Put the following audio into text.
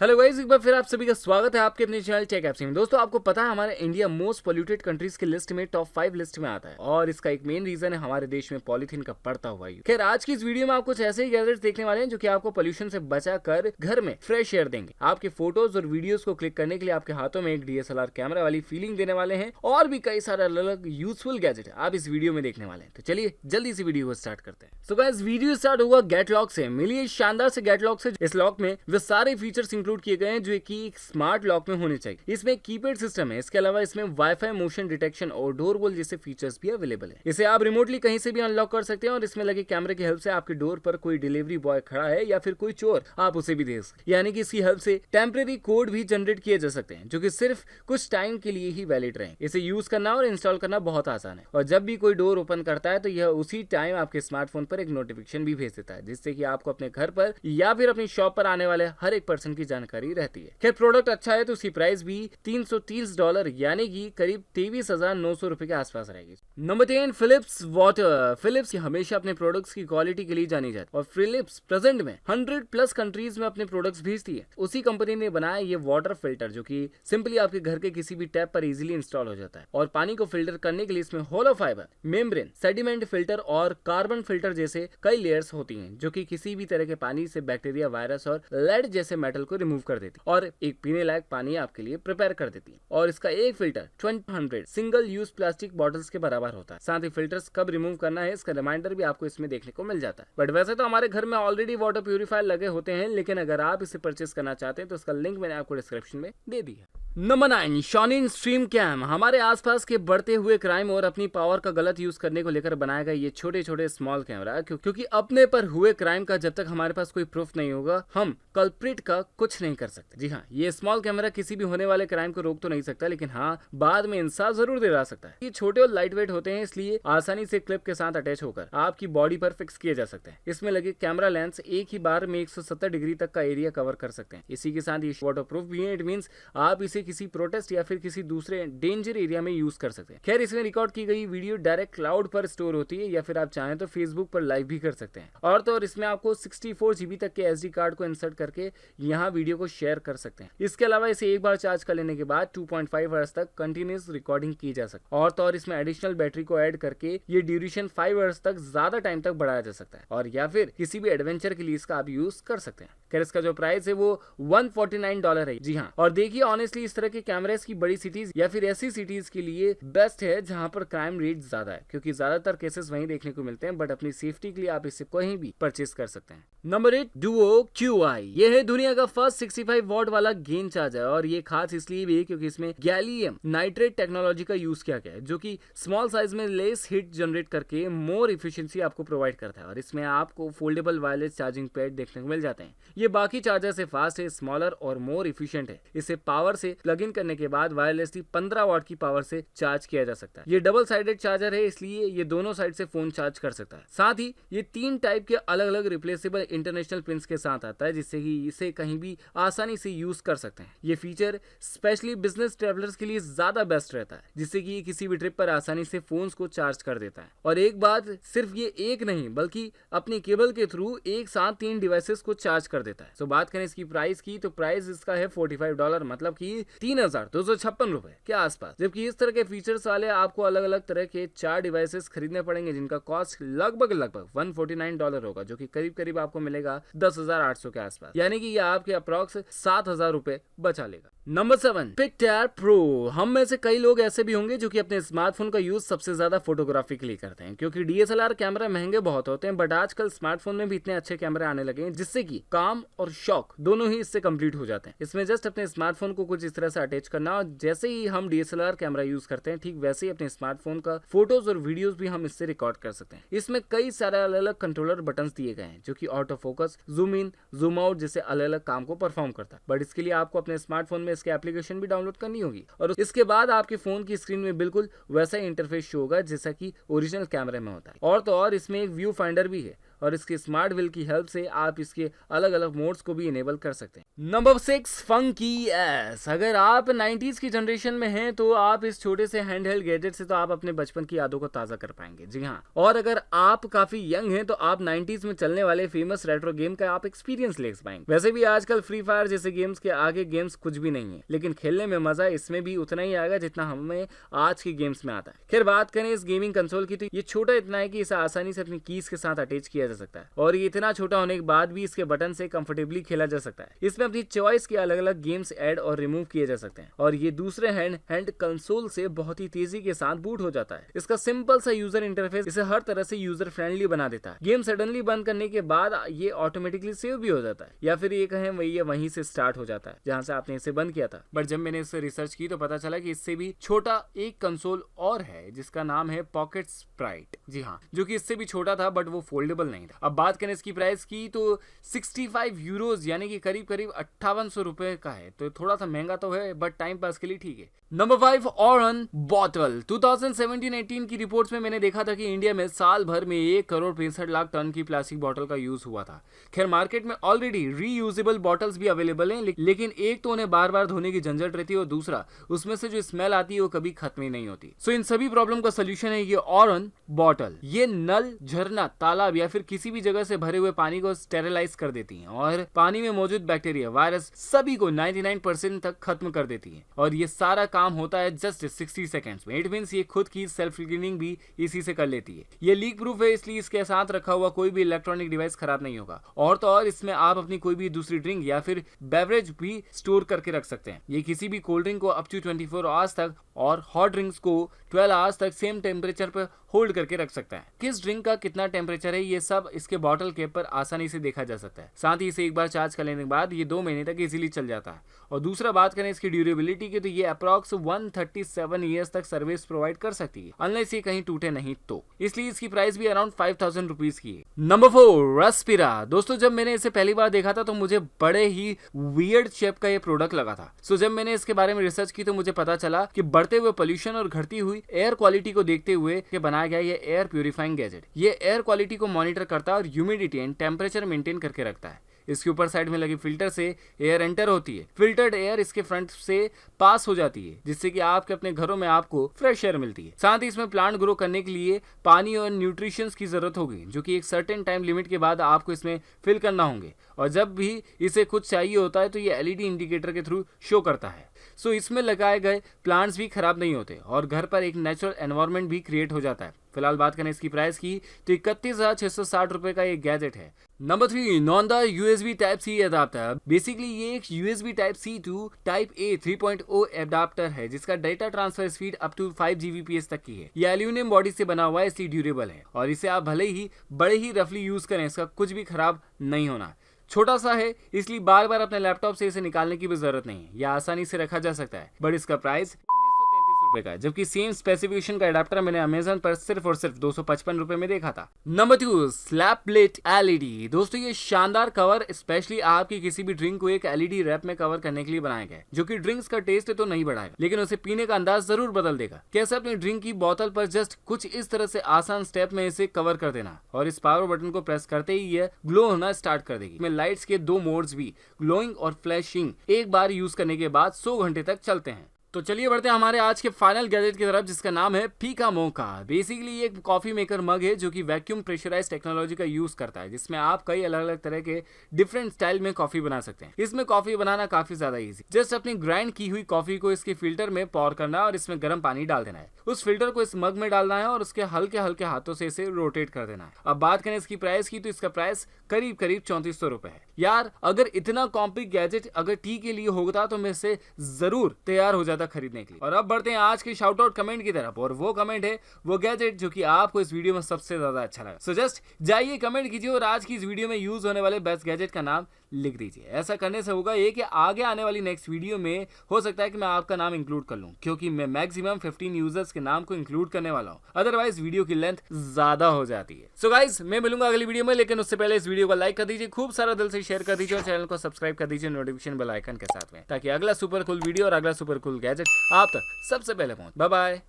Hello guys, एक बार फिर आप सभी का स्वागत है आपके अपने चैनल टेक एप्स में। दोस्तों, आपको पता है हमारे इंडिया मोस्ट पोल्यूटेड कंट्रीज की लिस्ट में टॉप 5 लिस्ट में आता है और इसका एक मेन रीजन है हमारे देश में पॉलीथीन का बढ़ता हुआ यूज। खैर, आज की इस वीडियो में आप कुछ ऐसे ही गैजेट्स देखने वाले हैं जो कि आपको पोल्यूशन से बचा कर घर में फ्रेश एयर देंगे। आपके फोटोज और वीडियोज को क्लिक करने के लिए आपके हाथों में एक DSLR कैमरा वाली फीलिंग देने वाले हैं और भी कई सारे अलग अलग यूजफुल गैजेट आप इस वीडियो में देखने वाले हैं। तो चलिए जल्दी से वीडियो को स्टार्ट करते हैं। सो गाइस, वीडियो स्टार्ट होगा गेट लॉक से। मिलिए शानदार से गेट लॉक से। इस लॉक में वे सारे फीचर्स इंक्लूड किए गए हैं जो कि एक स्मार्ट लॉक में होने चाहिए। इसमें कीपैड सिस्टम है, इसके अलावा इसमें वाईफाई, मोशन डिटेक्शन और डोर वॉल जैसे फीचर्स भी अवेलेबल है। इसे आप रिमोटली कहीं से भी अनलॉक कर सकते हैं और इसमें लगे कैमरे की हेल्प से आपके डोर पर कोई डिलीवरी बॉय खड़ा है या फिर कोई चोर, आप उसे भी देख सकते हैं। यानी कि इसकी हेल्प से टेम्परेरी कोड भी जनरेट किए जा सकते हैं जो कि सिर्फ कुछ टाइम के लिए ही वैलिड रहे। इसे यूज करना और इंस्टॉल करना बहुत आसान है और जब भी कोई डोर ओपन करता है तो यह उसी टाइम आपके स्मार्टफोन पर एक नोटिफिकेशन भी भेज देता है, जिससे कि आपको अपने घर पर या फिर अपनी शॉप पर आने वाले हर एक पर्सन की जानकारी रहती है। खैर, प्रोडक्ट अच्छा है तो उसकी प्राइस भी $330 यानी कि करीब 23,900 रुपए के आसपास रहेगी। Number 10, Philips water. फिलिप्स हमेशा अपने प्रोडक्ट्स की क्वालिटी के लिए जानी जाती है और फिलिप्स प्रेजेंट में 100+ कंट्रीज में अपने प्रोडक्ट्स भेजती है। उसी कंपनी ने बनाया ये वाटर फिल्टर जो कि सिंपली आपके घर के किसी भी टैप पर इजीली इंस्टॉल हो जाता है और पानी को फिल्टर करने के लिए इसमें होलो फाइबर, मेम्ब्रेन, सेडिमेंट फिल्टर और कार्बन फिल्टर जैसे कई लेयर्स होती हैं जो कि किसी भी तरह के पानी से बैक्टीरिया, वायरस और लेड जैसे मेटल को रिमूव कर देती है और एक पीने लायक पानी आपके लिए प्रिपेयर कर देती है। और इसका एक filter 200 single use plastic bottles के बराबर होता है। साथ ही फिल्टर्स कब रिमूव करना है इसका रिमाइंडर भी आपको इसमें देखने को मिल जाता है। बट वैसे तो हमारे घर में ऑलरेडी वाटर प्यूरिफायर लगे होते हैं, लेकिन अगर आप इसे परचेस करना चाहते हैं तो इसका लिंक मैंने आपको डिस्क्रिप्शन में दे दी है। नंबर 9, शॉनिन स्ट्रीम कैम। हमारे आसपास के बढ़ते हुए क्राइम और अपनी पावर का गलत यूज करने को लेकर बनाया गया ये छोटे छोटे स्मॉल कैमरा, क्योंकि अपने पर हुए क्राइम का जब तक हमारे पास कोई प्रूफ नहीं होगा हम कल्प्रिट का कुछ नहीं कर सकते। जी हाँ, ये स्मॉल कैमरा किसी भी होने वाले क्राइम को रोक तो नहीं सकता, लेकिन हाँ, बाद में इंसाफ जरूर दिला सकता है। ये छोटे और लाइट वेट होते हैं, इसलिए आसानी से क्लिप के साथ अटैच होकर आपकी बॉडी पर फिक्स किए जा सकते हैं। इसमें लगे कैमरा लेंस एक ही बार में 170 डिग्री तक का एरिया कवर कर सकते हैं। इसी के साथ ये वाटर प्रूफ भी है। इट मीन्स आप इसे किसी प्रोटेस्ट या फिर किसी दूसरे डेंजर एरिया में यूज कर सकते हैं। खैर, इसमें रिकॉर्ड की गई वीडियो डायरेक्ट क्लाउड पर स्टोर होती है या फिर आप चाहें तो फेसबुक पर लाइव भी कर सकते हैं। और तो और इसमें आपको 64 GB तक के SD कार्ड को इंसर्ट करके यहाँ वीडियो को शेयर कर सकते हैं। इसके अलावा इसे एक बार चार्ज कर लेने के बाद 2.5 आवर्स तक कंटिन्यूस रिकॉर्डिंग की जा सकती है। और तो और इसमें एडिशनल बैटरी को ऐड करके ये ड्यूरेशन 5 आवर्स तक ज्यादा टाइम तक बढ़ाया जा सकता है और या फिर किसी भी एडवेंचर के लिए इसका आप यूज कर सकते हैं। खैर, इसका जो प्राइस है वो $149 है। जी हाँ, और देखिए ऑनेस्टली इस तरह के कैमरेस की बड़ी सिटीज या फिर ऐसी सिटीज के लिए बेस्ट है जहां पर क्राइम रेट ज्यादा है, क्योंकि ज्यादातर केसेस वहीं देखने को मिलते हैं। बट अपनी सेफ्टी के लिए आप इसे कहीं भी परचेस कर सकते हैं। Number 8, Duo QI। ये है दुनिया का फर्स्ट 65 वॉट वाला गेन चार्जर और ये खास इसलिए भी है क्योंकि इसमें गैलियम नाइट्रेट टेक्नोलॉजी का यूज किया गया है जो कि स्मॉल साइज में लेस हीट जनरेट करके मोर इफिशिएंसी आपको प्रोवाइड करता है। और इसमें आपको फोल्डेबल वायरलेस चार्जिंग पैड देखने को मिल जाते हैं। ये बाकी चार्जर से फास्ट है, स्मॉलर और मोर इफिशिएंट है। इसे पावर से प्लग इन करने के बाद वायरलेसली 15 वाट की पावर से चार्ज किया जा सकता है। ये डबल साइडेड चार्जर है, इसलिए ये दोनों साइड से फोन चार्ज कर सकता है। साथ ही ये 3 टाइप के अलग अलग रिप्लेसेबल इंटरनेशनल पिंस के साथ आता है, जिससे कि इसे कहीं भी आसानी से यूज कर सकते हैं। ये फीचर स्पेशली बिजनेस ट्रैवलर्स के लिए ज्यादा बेस्ट रहता है, जिससे कि ये किसी भी ट्रिप पर आसानी से फोन्स को चार्ज कर देता है। और एक बात, सिर्फ ये एक नहीं बल्कि अपने केबल के थ्रू एक साथ 3 डिवाइसेस को चार्ज कर देता है। तो बात करें इसकी प्राइस की, तो प्राइस इसका है $45, मतलब कि 3,256 रुपए के आसपास। जबकि इस तरह के फीचर्स वाले आपको अलग अलग तरह के 4 डिवाइसेस खरीदने पड़ेंगे जिनका कॉस्ट लगभग $149 होगा, जो कि करीब करीब आपको मिलेगा 10,800 के आसपास। यानी कि ये आपके अप्रॉक्स 7,000 रुपए बचा लेगा। नंबर 7, पिक्टायर प्रो। हम में से कई लोग ऐसे भी होंगे जो कि अपने स्मार्टफोन का यूज सबसे ज्यादा फोटोग्राफी के लिए करते हैं, क्योंकि DSLR कैमरा महंगे बहुत होते हैं। बट आजकल स्मार्टफोन में भी इतने अच्छे कैमरे आने लगे हैं जिससे कि काम और शौक दोनों ही इससे कंप्लीट हो जाते हैं। इसमें जस्ट अपने स्मार्टफोन को कुछ इस तरह से अटैच करना और जैसे ही हम DSLR कैमरा यूज करते हैं ठीक वैसे ही अपने स्मार्टफोन का फोटोज और वीडियोस भी हम इससे रिकॉर्ड कर सकते हैं। इसमें कई सारे अलग अलग कंट्रोलर बटन्स दिए गए हैं जो कि auto focus, zoom in, zoom out जैसे अलग अलग काम को परफॉर्म करता है। बट इसके लिए आपको अपने स्मार्टफोन में इसके एप्लीकेशन भी डाउनलोड करनी होगी और इसके बाद आपके फोन की स्क्रीन में बिल्कुल वैसा ही इंटरफेस शो होगा जैसा कि ओरिजिनल कैमरे में होता है। और तो और इसमें एक व्यू फाइंडर भी है और इसके स्मार्ट व्हील की हेल्प से आप इसके अलग अलग मोड्स को भी इनेबल कर सकते हैं। Number 6, funky S. अगर आप 90s की जनरेशन में हैं तो आप इस छोटे से हैंडहेल्ड गैजेट से तो आप अपने बचपन की यादों को ताजा कर पाएंगे। जी हाँ, और अगर आप काफी यंग हैं तो आप 90s में चलने वाले फेमस रेट्रो गेम का आप एक्सपीरियंस ले पाएंगे। वैसे भी आजकल फ्री फायर जैसे गेम्स के आगे गेम्स कुछ भी नहीं है, लेकिन खेलने में मजा इसमें भी उतना ही आएगा जितना हमें आज की गेम्स में आता है। खैर बात करें इस गेमिंग कंसोल की तो ये छोटा इतना है कि इसे आसानी से अपनी कीज के साथ अटैच किया जा सकता है और ये इतना छोटा होने के बाद भी इसके बटन से कंफर्टेबली खेला जा सकता है। इसमें अपनी चॉइस के अलग अलग गेम्स ऐड और रिमूव किए जा सकते हैं और ये दूसरे हैंड कंसोल से बहुत ही तेजी के साथ बूट हो जाता है। इसका सिंपल सा यूजर इंटरफेस इसे हर तरह से यूजर फ्रेंडली बना देता है। गेम सडनली बंद करने के बाद ये ऑटोमेटिकली सेव भी हो जाता है या फिर ये कहें वहीं से स्टार्ट हो जाता है जहां से आपने इसे बंद किया था। बट जब मैंने इससे रिसर्च की तो पता चला कि इससे भी छोटा एक कंसोल और है जिसका नाम है पॉकेट स्प्राइट। जी हाँ, जो कि इससे भी छोटा था बट वो फोल्डेबल नहीं था। अब बात करें इसकी प्राइस की तो 65 यूरोज यानी कि करीब 5800 रुपए का है, तो थोड़ा सा महंगा तो है बट टाइम पास के लिए ठीक है। Number 5, Auñón bottle. 2017-18 की रिपोर्ट्स में मैंने देखा था कि इंडिया में साल भर में 1,65,00,000 टन की प्लास्टिक बॉटल का यूज हुआ था। खैर मार्केट में ऑलरेडी रीयूजेबल बॉटल्स भी अवेलेबल हैं, लेकिन एक तो उन्हें बार बार धोने की झंझट रहती है और दूसरा उसमें से जो स्मेल आती है वो कभी खत्म ही नहीं होती। सो इन सभी प्रॉब्लम का सोल्यूशन है ये ऑरन बॉटल। ये नल, झरना, तालाब या फिर किसी भी जगह से भरे हुए पानी को स्टेरिलाइज कर देती हैं और पानी में मौजूद बैक्टीरिया, वायरस सभी को 99% तक खत्म कर देती है और ये सारा काम होता है जस्ट 60 सेकेंड्स में। इट मींस ये खुद की सेल्फ क्लीनिंग भी इसी से कर लेती है। ये लीक प्रूफ है, इसलिए इसके साथ रखा हुआ कोई भी इलेक्ट्रॉनिक डिवाइस खराब नहीं होगा और तो और इसमें आप अपनी कोई भी दूसरी ड्रिंक या फिर बेवरेज भी स्टोर करके रख सकते हैं। ये किसी भी कोल्ड ड्रिंक को अप टू 24 आवर्स तक और हॉट ड्रिंक्स को 12 आवर्स तक सेम टेम्परेचर पर होल्ड करके रख सकता है। किस ड्रिंक का कितना टेम्परेचर है ये सब इसके बॉटल कैप पर आसानी से देखा जा सकता है। साथ ही इसे एक बार चार्ज कर लेने के बाद ये 2 महीने तक इजीली चल जाता है। और दूसरा बात करें इसकी ड्यूरेबिलिटी की तो ये अप्रॉक्स 137 ईयर्स तक सर्विस प्रोवाइड कर सकती है, अनलेस ये कहीं टूटे नहीं तो। इसलिए इसकी प्राइस भी अराउंड 5000 रुपीज की है। नंबर 4, रेस्पिरा। दोस्तों जब मैंने इसे पहली बार देखा था तो मुझे बड़े ही वियर्ड शेप का ये प्रोडक्ट लगा था। सो जब मैंने इसके बारे में रिसर्च की तो मुझे पता चला कि बढ़ते हुए पोल्यूशन और घटती हुई एयर क्वालिटी को देखते हुए बनाया गया ये एयर प्यूरिफाइंग गैजेट। ये एयर क्वालिटी को मॉनिटर करता है और ह्यूमिडिटी एंड टेम्परेचर मेंटेन करके रखता है। इसके ऊपर साइड में लगी फिल्टर से एयर एंटर होती है। फिल्टर्ड एयर इसके फ्रंट से पास हो जाती है जिससे कि आपके अपने घरों में आपको फ्रेश एयर मिलती है। साथ ही इसमें प्लांट ग्रो करने के लिए पानी और न्यूट्रिशंस की जरूरत होगी जो कि एक सर्टेन टाइम लिमिट के बाद आपको इसमें फिल करना होंगे और जब भी इसे कुछ चाहिए होता है तो ये एलईडी इंडिकेटर के थ्रू शो करता है। सो इसमें लगाए गए प्लांट्स भी खराब नहीं होते और घर पर एक नेचुरल एनवायरनमेंट भी क्रिएट हो जाता है। फिलहाल बात करें इसकी प्राइस की तो 31,660 रुपए का ये गैजेट है। Number 3, Nonda USB type C adapter. Basically ये एक USB type C to type A 3.0 adapter है जिसका data transfer speed up to 5 Gbps तक की है। ये एल्यूमिनियम बॉडी से बना हुआ है इसलिए ड्यूरेबल है और इसे आप भले ही बड़े ही रफली यूज करें इसका कुछ भी खराब नहीं होना। छोटा सा है इसलिए बार बार अपने लैपटॉप से इसे निकालने की भी जरूरत नहीं है, यह आसानी से रखा जा सकता है। बट इसका प्राइस 1933 रुपए का है, जबकि सेम स्पेसिफिकेशन का एडाप्टर मैंने अमेजन पर सिर्फ और सिर्फ 255 रुपए में देखा था। Number 2, slab plate LED. दोस्तों ये शानदार कवर स्पेशली आपकी किसी भी ड्रिंक को एक एलईडी रैप में कवर करने के लिए बनाया गया है, जो कि ड्रिंक्स का टेस्ट तो नहीं बढ़ाएगा लेकिन उसे पीने का अंदाज जरूर बदल देगा। कैसे अपनी ड्रिंक की बोतल पर जस्ट कुछ इस तरह से आसान स्टेप में इसे कवर कर देना और इस पावर बटन को प्रेस करते ही यह ग्लो होना स्टार्ट कर देगी। में लाइट्स के 2 मोड्स भी, ग्लोइंग और फ्लैशिंग, एक बार यूज करने के बाद 100 घंटे तक चलते हैं। तो चलिए बढ़ते हैं हमारे आज के फाइनल गैजेट की तरफ जिसका नाम है फीका मोका। बेसिकली ये एक कॉफी मेकर मग है जो कि वैक्यूम प्रेशराइज्ड टेक्नोलॉजी का यूज करता है, जिसमें आप कई अलग अलग तरह के डिफरेंट स्टाइल में कॉफी बना सकते हैं। इसमें कॉफी बनाना काफी ज्यादा इजी, जस्ट अपनी ग्राइंड की हुई कॉफी को इसके फिल्टर में पॉर करना है और इसमें गर्म पानी डाल देना है। उस फिल्टर को इस मग में डालना है और उसके हल्के हल्के हाथों से इसे रोटेट कर देना है। अब बात करें इसकी प्राइस की तो इसका प्राइस करीब 3400 रुपए है। यार अगर इतना कॉम्पैक्ट गैजेट अगर टी के लिए होता तो मैं इसे जरूर तैयार हो जाता खरीदने के लिए। और अब बढ़ते हैं आज के शाउट आउट कमेंट की तरफ और वो कमेंट है वो गैजेट जो कि आपको इस वीडियो में सबसे ज्यादा अच्छा लगा। सो जस्ट जाइए कमेंट कीजिए और आज की इस वीडियो में यूज होने वाले बेस्ट गैजेट का नाम लिख दीजिए। ऐसा करने से होगा ये कि आगे आने वाली नेक्स्ट वीडियो में हो सकता है कि मैं आपका नाम इंक्लूड कर लूं, क्योंकि मैं मैक्सिमम 15 यूजर्स के नाम को इंक्लूड करने वाला हूं, अदरवाइज वीडियो की लेंथ ज्यादा हो जाती है। सो गाइस मैं मिलूंगा अगली वीडियो में, लेकिन उससे पहले इस वीडियो को लाइक कर दीजिए, खूब सारा दिल से शेयर कर दीजिए और चैनल को सब्सक्राइब कर दीजिए नोटिफिकेशन बेल आइकन के साथ में, ताकि अगला सुपर कूल वीडियो और अगला सुपर कूल गैजेट आप तक सबसे पहले पहुंचे। Bye bye.